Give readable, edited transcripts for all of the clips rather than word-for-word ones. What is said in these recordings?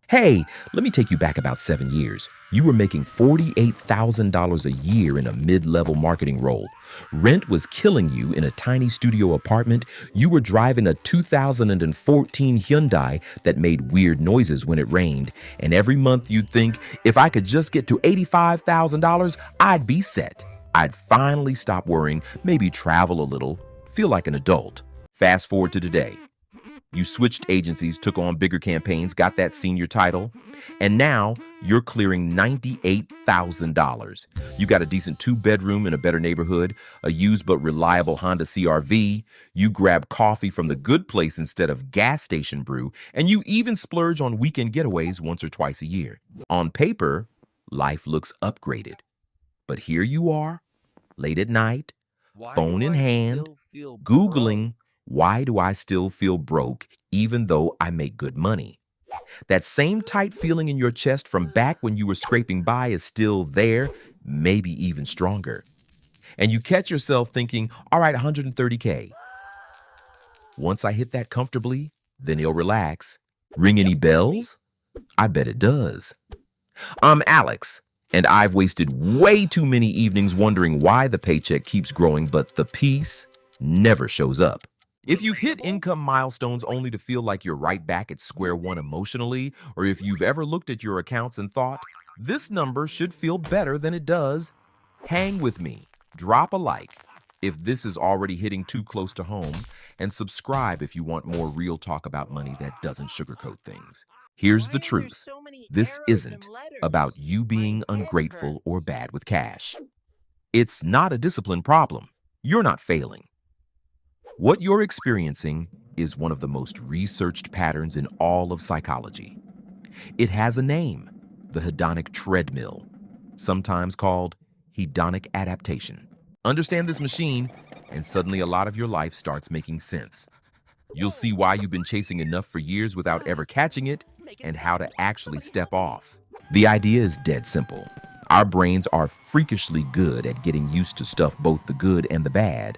Hey, let me take you back about 7 years. You were making $48,000 a year in a mid level marketing role. Rent was killing you in a tiny studio apartment. You were driving a 2014 Hyundai that made weird noises when it rained. And every month you'd think, if I could just get to $85,000, I'd be set. I'd finally stop worrying, maybe travel a little, feel like an adult. Fast forward to today. You switched agencies, took on bigger campaigns, got that senior title, and now you're clearing $98,000. You got a decent two-bedroom in a better neighborhood, a used but reliable Honda CR-V. You grab coffee from the good place instead of gas station brew, and you even splurge on weekend getaways once or twice a year. On paper, life looks upgraded. But here you are, late at night, phone in hand, Googling, why do I still feel broke even though I make good money? That same tight feeling in your chest from back when you were scraping by is still there, maybe even stronger. And you catch yourself thinking, all right, 130K. Once I hit that comfortably, then it'll relax. Ring any bells? I bet it does. I'm Alex, and I've wasted way too many evenings wondering why the paycheck keeps growing, but the peace never shows up. If you've hit income milestones only to feel like you're right back at square one emotionally, or if you've ever looked at your accounts and thought, this number should feel better than it does, hang with me, drop a like if this is already hitting too close to home, and subscribe if you want more real talk about money that doesn't sugarcoat things. Here's the truth. This isn't about you being ungrateful or bad with cash. It's not a discipline problem. You're not failing. What you're experiencing is one of the most researched patterns in all of psychology. It has a name, the hedonic treadmill, sometimes called hedonic adaptation. Understand this machine, and suddenly a lot of your life starts making sense. You'll see why you've been chasing enough for years without ever catching it, and how to actually step off. The idea is dead simple. Our brains are freakishly good at getting used to stuff, both the good and the bad.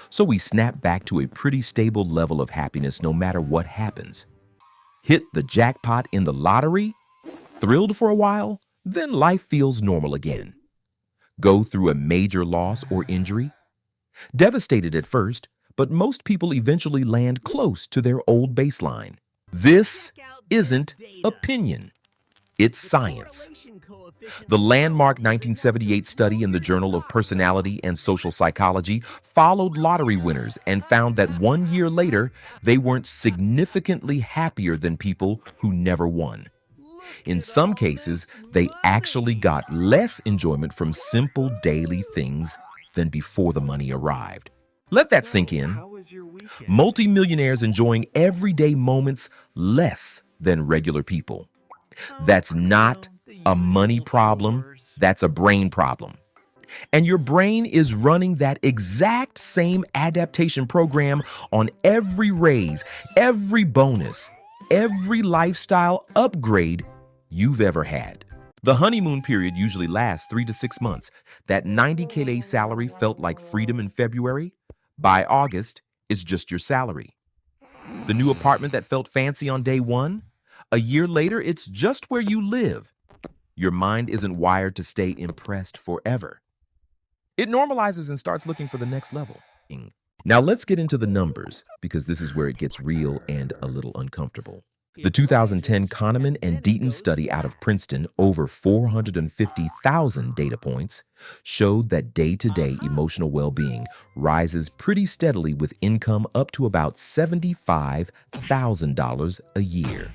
So we snap back to a pretty stable level of happiness no matter what happens. Hit the jackpot in the lottery, thrilled for a while, then life feels normal again. Go through a major loss or injury, devastated at first, but most people eventually land close to their old baseline. This isn't opinion, it's science. The landmark 1978 study in the Journal of Personality and Social Psychology followed lottery winners and found that 1 year later, they weren't significantly happier than people who never won. In some cases, they actually got less enjoyment from simple daily things than before the money arrived. Let that sink in. Multimillionaires enjoying everyday moments less than regular people. That's not a money problem, that's a brain problem. And your brain is running that exact same adaptation program on every raise, every bonus, every lifestyle upgrade you've ever had. The honeymoon period usually lasts 3 to 6 months. That 90K salary felt like freedom in February. By August, it's just your salary. The new apartment that felt fancy on day one, a year later, it's just where you live. Your mind isn't wired to stay impressed forever. It normalizes and starts looking for the next level. Now let's get into the numbers, because this is where it gets real and a little uncomfortable. The 2010 Kahneman and Deaton study out of Princeton, over 450,000 data points, showed that day-to-day emotional well-being rises pretty steadily with income up to about $75,000 a year.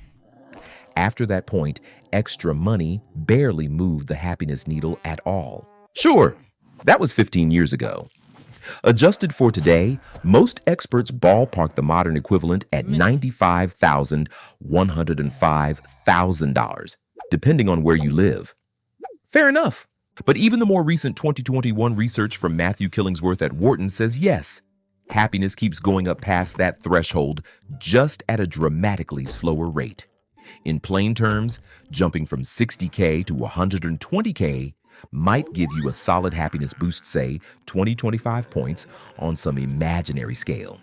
After that point, extra money barely moved the happiness needle at all. Sure, that was 15 years ago. Adjusted for today, most experts ballpark the modern equivalent at $95,105,000, depending on where you live. Fair enough. But even the more recent 2021 research from Matthew Killingsworth at Wharton says yes, happiness keeps going up past that threshold, just at a dramatically slower rate. In plain terms, jumping from 60K to 120K might give you a solid happiness boost, say 20-25 points on some imaginary scale.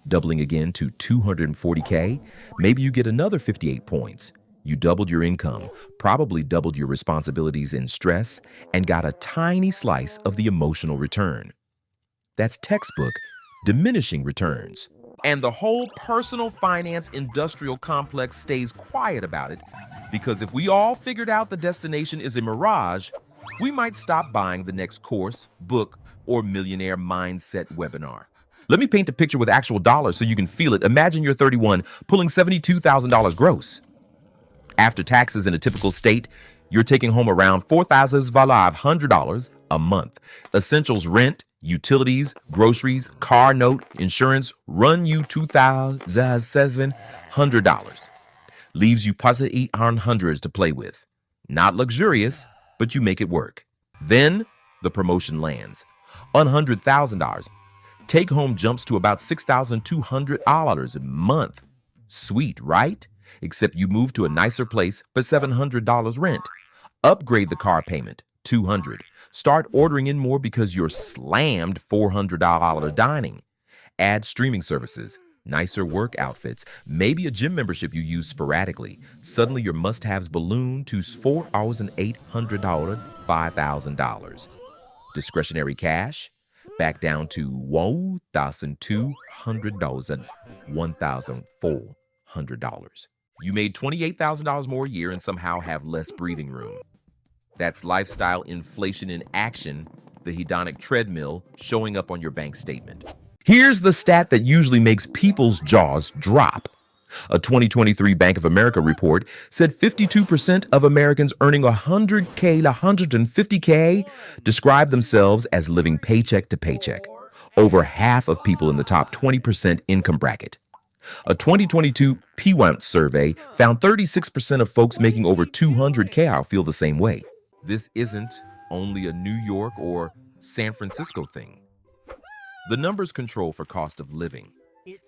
Doubling again to 240K, maybe you get another 58 points. You doubled your income, probably doubled your responsibilities and stress, and got a tiny slice of the emotional return. That's textbook diminishing returns. And the whole personal finance industrial complex stays quiet about it because if we all figured out the destination is a mirage, we might stop buying the next course, book, or millionaire mindset webinar. Let me paint a picture with actual dollars so you can feel it. Imagine you're 31, pulling $72,000 gross. After taxes in a typical state, you're taking home around $4,500 a month. Essentials rent, utilities, groceries, car note, insurance run you $2,700. Leaves you positive 800 to play with. Not luxurious, but you make it work. Then the promotion lands. $100,000. Take home jumps to about $6,200 a month. Sweet, right? Except you move to a nicer place for $700 rent. Upgrade the car payment, $200. Start ordering in more because you're slammed $400 dining. Add streaming services, nicer work outfits, maybe a gym membership you use sporadically. Suddenly your must-haves balloon to $4,800, $5,000. Discretionary cash, back down to $1,200, $1,400. You made $28,000 more a year and somehow have less breathing room. That's lifestyle inflation in action, the hedonic treadmill showing up on your bank statement. Here's the stat that usually makes people's jaws drop. A 2023 Bank of America report said 52% of Americans earning $100K to $150K describe themselves as living paycheck to paycheck. Over half of people in the top 20% income bracket. A 2022 PWAMP survey found 36% of folks making over $200K feel the same way. This isn't only a New York or San Francisco thing. The numbers control for cost of living.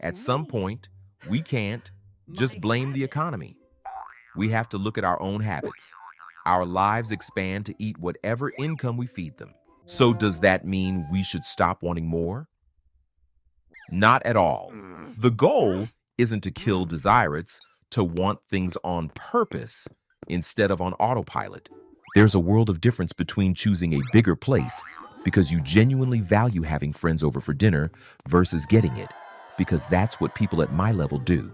At some point, we can't just blame the economy. We have to look at our own habits. Our lives expand to eat whatever income we feed them. So does that mean we should stop wanting more? Not at all. The goal isn't to kill desire, it's to want things on purpose instead of on autopilot. There's a world of difference between choosing a bigger place because you genuinely value having friends over for dinner versus getting it, because that's what people at my level do.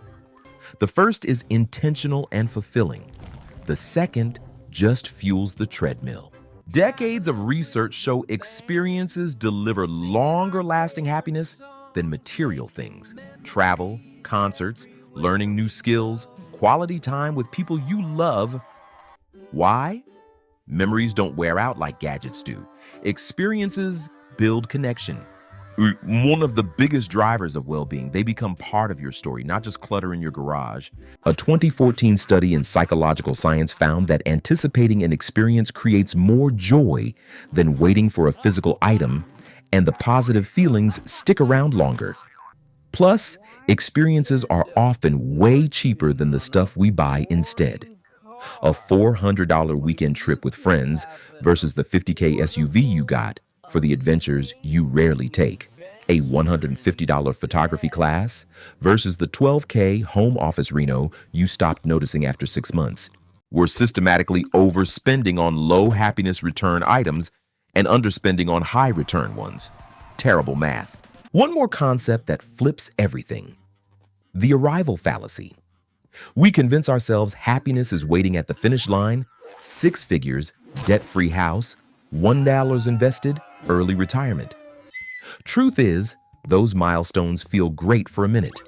The first is intentional and fulfilling. The second just fuels the treadmill. Decades of research show experiences deliver longer lasting happiness than material things. Travel, concerts, learning new skills, quality time with people you love. Why? Memories don't wear out like gadgets do. Experiences build connection. One of the biggest drivers of well-being, they become part of your story, not just clutter in your garage. A 2014 study in psychological science found that anticipating an experience creates more joy than waiting for a physical item, and the positive feelings stick around longer. Plus, experiences are often way cheaper than the stuff we buy instead. A $400 weekend trip with friends versus the $50K SUV you got for the adventures you rarely take. A $150 photography class versus the $12K home office reno you stopped noticing after 6 months. We're systematically overspending on low happiness return items and underspending on high return ones. Terrible math. One more concept that flips everything. The arrival fallacy. We convince ourselves happiness is waiting at the finish line, 6 figures, debt-free house, $1 invested, early retirement. Truth is, those milestones feel great for a minute.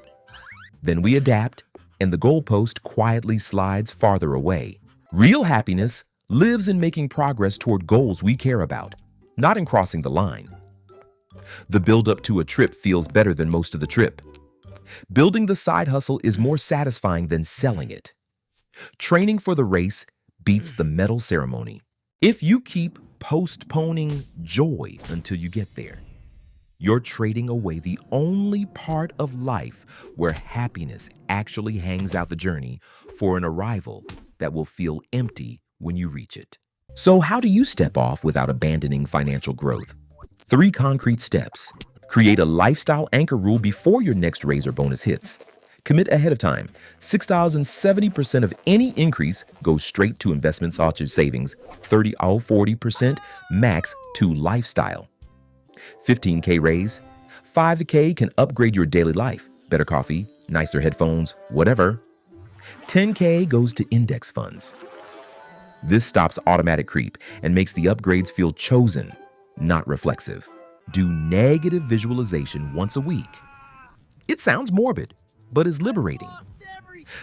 Then we adapt, and the goalpost quietly slides farther away. Real happiness lives in making progress toward goals we care about, not in crossing the line. The build-up to a trip feels better than most of the trip. Building the side hustle is more satisfying than selling it. Training for the race beats the medal ceremony. If you keep postponing joy until you get there, you're trading away the only part of life where happiness actually hangs out the journey for an arrival that will feel empty when you reach it. So how do you step off without abandoning financial growth? 3 concrete steps. Create a lifestyle anchor rule before your next raise or bonus hits. Commit ahead of time. $6,070% of any increase goes straight to investments such as savings, 40% max to lifestyle. 15K raise. 5K can upgrade your daily life. Better coffee, nicer headphones, whatever. 10K goes to index funds. This stops automatic creep and makes the upgrades feel chosen, not reflexive. Do negative visualization once a week. It sounds morbid, but is liberating.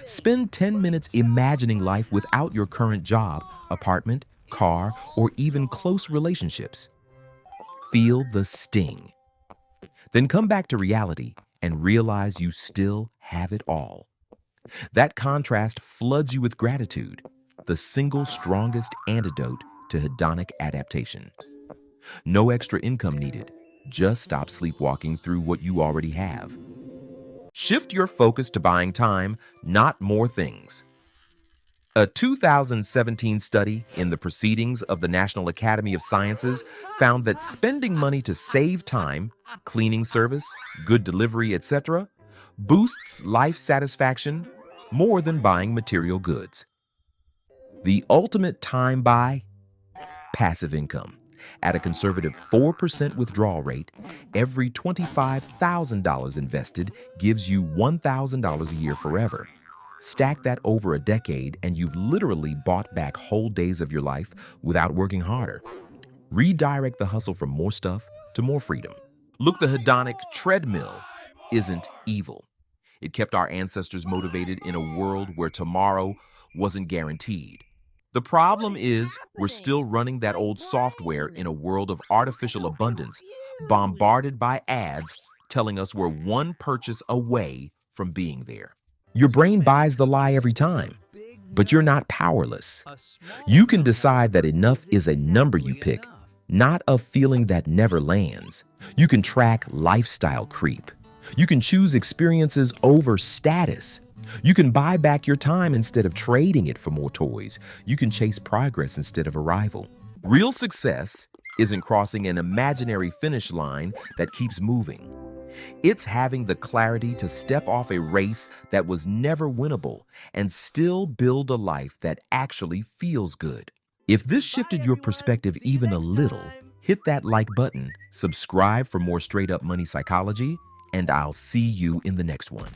Spend 10 minutes imagining life without your current job, apartment, car, or even close relationships. Feel the sting. Then come back to reality and realize you still have it all. That contrast floods you with gratitude, the single strongest antidote to hedonic adaptation. No extra income needed. Just stop sleepwalking through what you already have. Shift your focus to buying time, not more things. A 2017 study in the Proceedings of the National Academy of Sciences found that spending money to save time, cleaning service, good delivery, etc., boosts life satisfaction more than buying material goods. The ultimate time buy? Passive income. At a conservative 4% withdrawal rate, every $25,000 invested gives you $1,000 a year forever. Stack that over a decade and you've literally bought back whole days of your life without working harder. Redirect the hustle from more stuff to more freedom. Look, the hedonic treadmill isn't evil. It kept our ancestors motivated in a world where tomorrow wasn't guaranteed. The problem is we're still running that old software in a world of artificial abundance, bombarded by ads telling us we're one purchase away from being there. Your brain buys the lie every time, but you're not powerless. You can decide that enough is a number you pick, not a feeling that never lands. You can track lifestyle creep. You can choose experiences over status. You can buy back your time instead of trading it for more toys. You can chase progress instead of arrival. Real success isn't crossing an imaginary finish line that keeps moving. It's having the clarity to step off a race that was never winnable and still build a life that actually feels good. If this shifted your perspective even a little, hit that like button, subscribe for more straight up money psychology, and I'll see you in the next one.